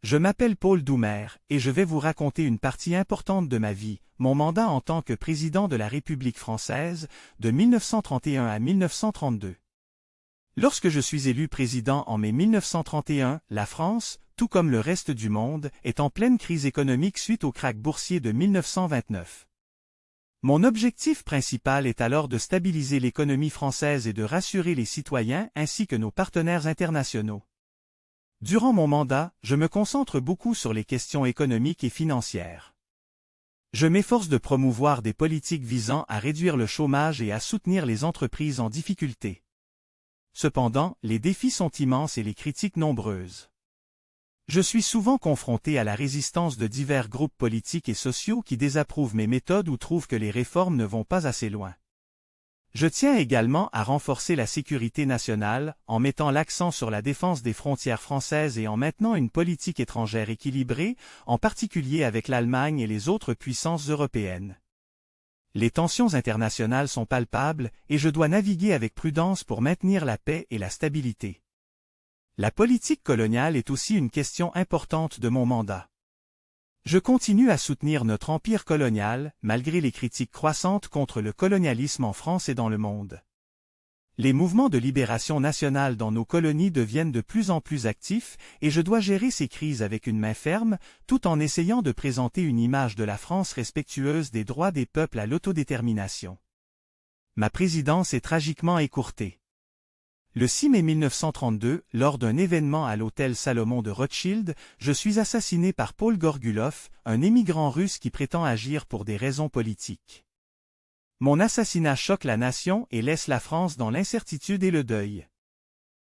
Je m'appelle Paul Doumer, et je vais vous raconter une partie importante de ma vie, mon mandat en tant que président de la République française, de 1931 à 1932. Lorsque je suis élu président en mai 1931, la France, tout comme le reste du monde, est en pleine crise économique suite au krach boursier de 1929. Mon objectif principal est alors de stabiliser l'économie française et de rassurer les citoyens ainsi que nos partenaires internationaux. Durant mon mandat, je me concentre beaucoup sur les questions économiques et financières. Je m'efforce de promouvoir des politiques visant à réduire le chômage et à soutenir les entreprises en difficulté. Cependant, les défis sont immenses et les critiques nombreuses. Je suis souvent confronté à la résistance de divers groupes politiques et sociaux qui désapprouvent mes méthodes ou trouvent que les réformes ne vont pas assez loin. Je tiens également à renforcer la sécurité nationale, en mettant l'accent sur la défense des frontières françaises et en maintenant une politique étrangère équilibrée, en particulier avec l'Allemagne et les autres puissances européennes. Les tensions internationales sont palpables et je dois naviguer avec prudence pour maintenir la paix et la stabilité. La politique coloniale est aussi une question importante de mon mandat. Je continue à soutenir notre empire colonial, malgré les critiques croissantes contre le colonialisme en France et dans le monde. Les mouvements de libération nationale dans nos colonies deviennent de plus en plus actifs et je dois gérer ces crises avec une main ferme, tout en essayant de présenter une image de la France respectueuse des droits des peuples à l'autodétermination. Ma présidence est tragiquement écourtée. Le 6 mai 1932, lors d'un événement à l'hôtel Salomon de Rothschild, je suis assassiné par Paul Gorgulov, un émigrant russe qui prétend agir pour des raisons politiques. Mon assassinat choque la nation et laisse la France dans l'incertitude et le deuil.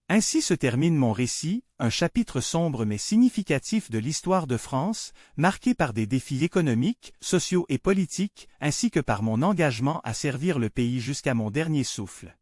Ainsi se termine mon récit, un chapitre sombre mais significatif de l'histoire de France, marqué par des défis économiques, sociaux et politiques, ainsi que par mon engagement à servir le pays jusqu'à mon dernier souffle.